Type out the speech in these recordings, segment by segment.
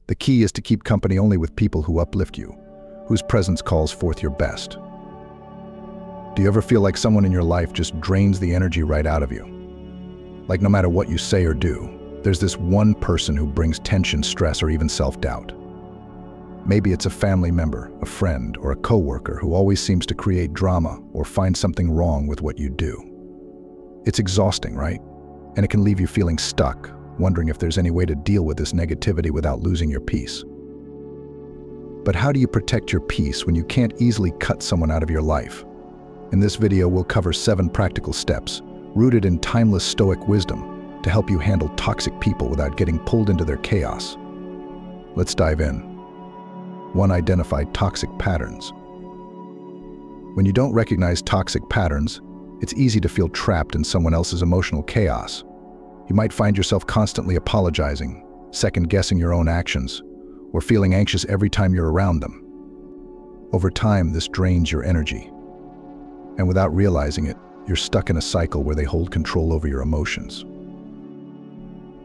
The key is to keep company only with people who uplift you, whose presence calls forth your best. Do you ever feel like someone in your life just drains the energy right out of you? Like no matter what you say or do, there's this one person who brings tension, stress, or even self-doubt. Maybe it's a family member, a friend, or a coworker who always seems to create drama or find something wrong with what you do. It's exhausting, right? And it can leave you feeling stuck, wondering if there's any way to deal with this negativity without losing your peace. But how do you protect your peace when you can't easily cut someone out of your life? In this video, we'll cover 7 practical steps, rooted in timeless Stoic wisdom, to help you handle toxic people without getting pulled into their chaos. Let's dive in. 1. Identify toxic patterns. When you don't recognize toxic patterns, it's easy to feel trapped in someone else's emotional chaos. You might find yourself constantly apologizing, second-guessing your own actions, or feeling anxious every time you're around them. Over time, this drains your energy. And without realizing it, you're stuck in a cycle where they hold control over your emotions.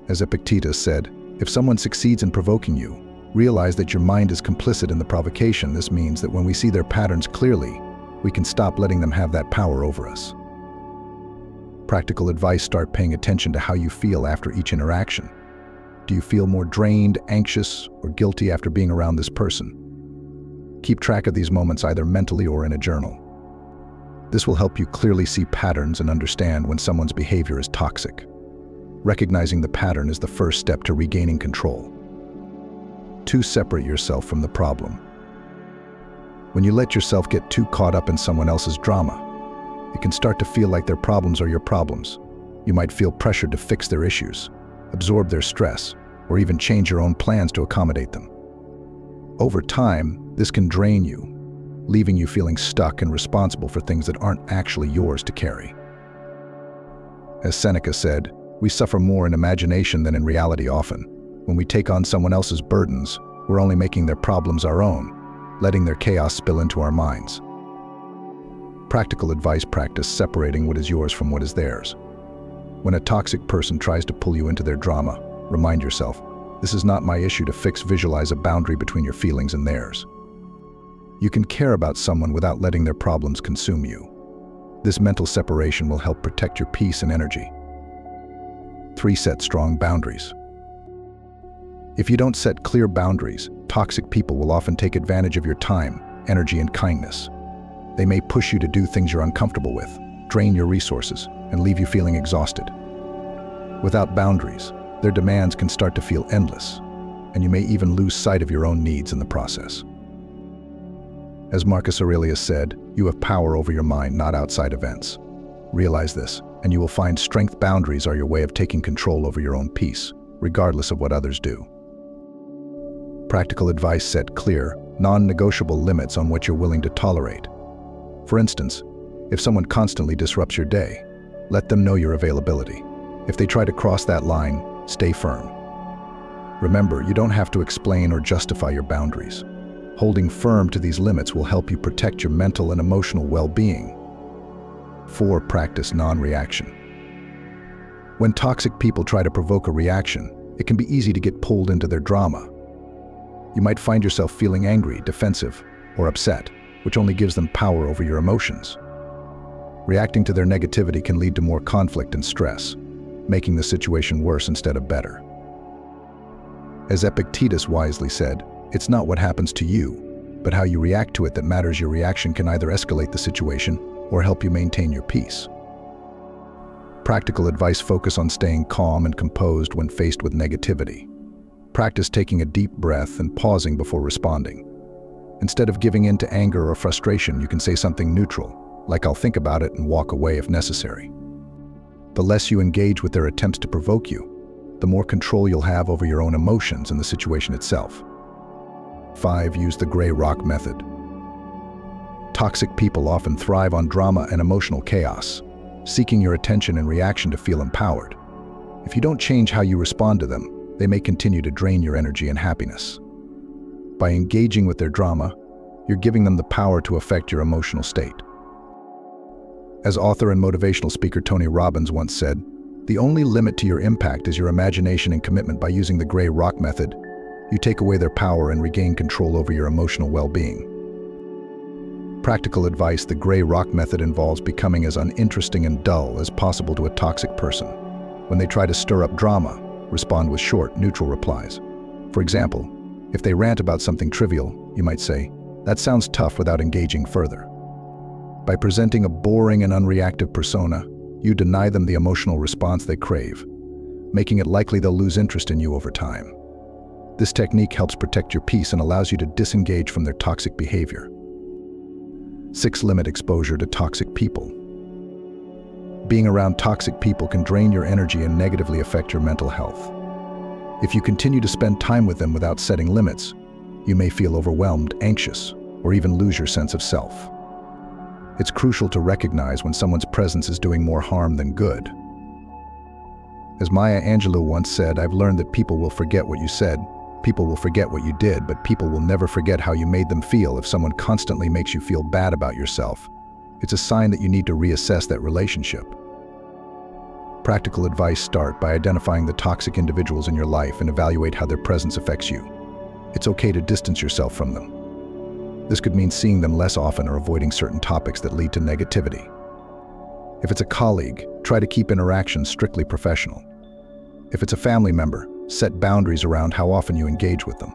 As Epictetus said, if someone succeeds in provoking you, realize that your mind is complicit in the provocation. This means that when we see their patterns clearly, we can stop letting them have that power over us. Practical advice: start paying attention to how you feel after each interaction. Do you feel more drained, anxious, or guilty after being around this person? Keep track of these moments either mentally or in a journal. This will help you clearly see patterns and understand when someone's behavior is toxic. Recognizing the pattern is the first step to regaining control. 2. Separate yourself from the problem. When you let yourself get too caught up in someone else's drama, it can start to feel like their problems are your problems. You might feel pressured to fix their issues, absorb their stress, or even change your own plans to accommodate them. Over time, this can drain you, leaving you feeling stuck and responsible for things that aren't actually yours to carry. As Seneca said, we suffer more in imagination than in reality often. When we take on someone else's burdens, we're only making their problems our own, letting their chaos spill into our minds. Practical advice: practice separating what is yours from what is theirs. When a toxic person tries to pull you into their drama, remind yourself, this is not my issue to fix. Visualize a boundary between your feelings and theirs. You can care about someone without letting their problems consume you. This mental separation will help protect your peace and energy. 3. Set strong boundaries. If you don't set clear boundaries, toxic people will often take advantage of your time, energy, and kindness. They may push you to do things you're uncomfortable with, drain your resources, and leave you feeling exhausted. Without boundaries, their demands can start to feel endless, and you may even lose sight of your own needs in the process. As Marcus Aurelius said, you have power over your mind, not outside events. Realize this, and you will find strength. Boundaries are your way of taking control over your own peace, regardless of what others do. Practical advice: set clear, non-negotiable limits on what you're willing to tolerate. For instance, if someone constantly disrupts your day, let them know your availability. If they try to cross that line, stay firm. Remember, you don't have to explain or justify your boundaries. Holding firm to these limits will help you protect your mental and emotional well-being. 4. Practice non-reaction. When toxic people try to provoke a reaction, it can be easy to get pulled into their drama. You might find yourself feeling angry, defensive, or upset, which only gives them power over your emotions. Reacting to their negativity can lead to more conflict and stress, making the situation worse instead of better. As Epictetus wisely said, it's not what happens to you, but how you react to it that matters. Your reaction can either escalate the situation or help you maintain your peace. Practical advice: focus on staying calm and composed when faced with negativity. Practice taking a deep breath and pausing before responding. Instead of giving in to anger or frustration, you can say something neutral, like "I'll think about it," and walk away if necessary. The less you engage with their attempts to provoke you, the more control you'll have over your own emotions and the situation itself. 5. Use the gray rock method. Toxic people often thrive on drama and emotional chaos, seeking your attention and reaction to feel empowered. If you don't change how you respond to them, they may continue to drain your energy and happiness. By engaging with their drama, you're giving them the power to affect your emotional state. As author and motivational speaker Tony Robbins once said, "The only limit to your impact is your imagination and commitment." By using the gray rock method, You take away their power and regain control over your emotional well-being. Practical advice: the gray rock method involves becoming as uninteresting and dull as possible to a toxic person. When they try to stir up drama, respond with short, neutral replies. For example, if they rant about something trivial, you might say, "That sounds tough," without engaging further. By presenting a boring and unreactive persona, you deny them the emotional response they crave, making it likely they'll lose interest in you over time. This technique helps protect your peace and allows you to disengage from their toxic behavior. 6. Limit exposure to toxic people. Being around toxic people can drain your energy and negatively affect your mental health. If you continue to spend time with them without setting limits, you may feel overwhelmed, anxious, or even lose your sense of self. It's crucial to recognize when someone's presence is doing more harm than good. As Maya Angelou once said, "I've learned that people will forget what you said, people will forget what you did, but people will never forget how you made them feel." If someone constantly makes you feel bad about yourself, it's a sign that you need to reassess that relationship. Practical advice: start by identifying the toxic individuals in your life and evaluate how their presence affects you. It's okay to distance yourself from them. This could mean seeing them less often or avoiding certain topics that lead to negativity. If it's a colleague, try to keep interactions strictly professional. If it's a family member, set boundaries around how often you engage with them.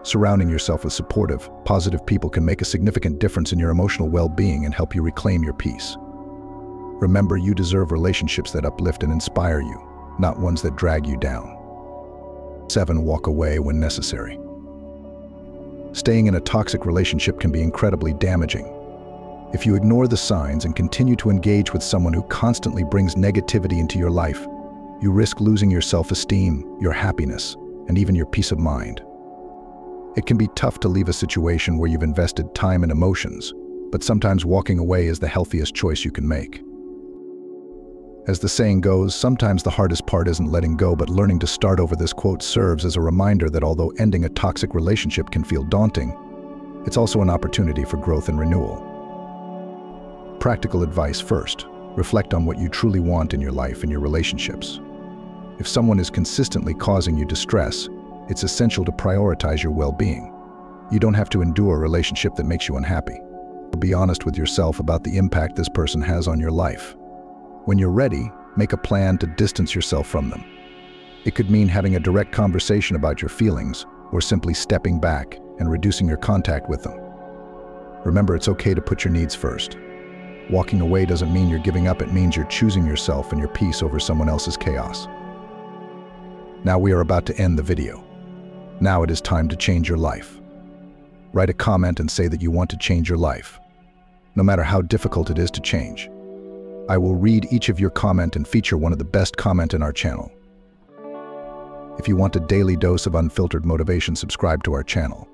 Surrounding yourself with supportive, positive people can make a significant difference in your emotional well-being and help you reclaim your peace. Remember, you deserve relationships that uplift and inspire you, not ones that drag you down. 7. Walk away when necessary. Staying in a toxic relationship can be incredibly damaging. If you ignore the signs and continue to engage with someone who constantly brings negativity into your life, you risk losing your self-esteem, your happiness, and even your peace of mind. It can be tough to leave a situation where you've invested time and emotions, but sometimes walking away is the healthiest choice you can make. As the saying goes, sometimes the hardest part isn't letting go, but learning to start over. This quote serves as a reminder that although ending a toxic relationship can feel daunting, it's also an opportunity for growth and renewal. Practical advice: first, reflect on what you truly want in your life and your relationships. If someone is consistently causing you distress, it's essential to prioritize your well-being. You don't have to endure a relationship that makes you unhappy. Be honest with yourself about the impact this person has on your life. When you're ready, make a plan to distance yourself from them. It could mean having a direct conversation about your feelings, or simply stepping back and reducing your contact with them. Remember, it's okay to put your needs first. Walking away doesn't mean you're giving up, it means you're choosing yourself and your peace over someone else's chaos. Now we are about to end the video. Now it is time to change your life. Write a comment and say that you want to change your life, no matter how difficult it is to change. I will read each of your comment and feature one of the best comment in our channel. If you want a daily dose of unfiltered motivation, subscribe to our channel.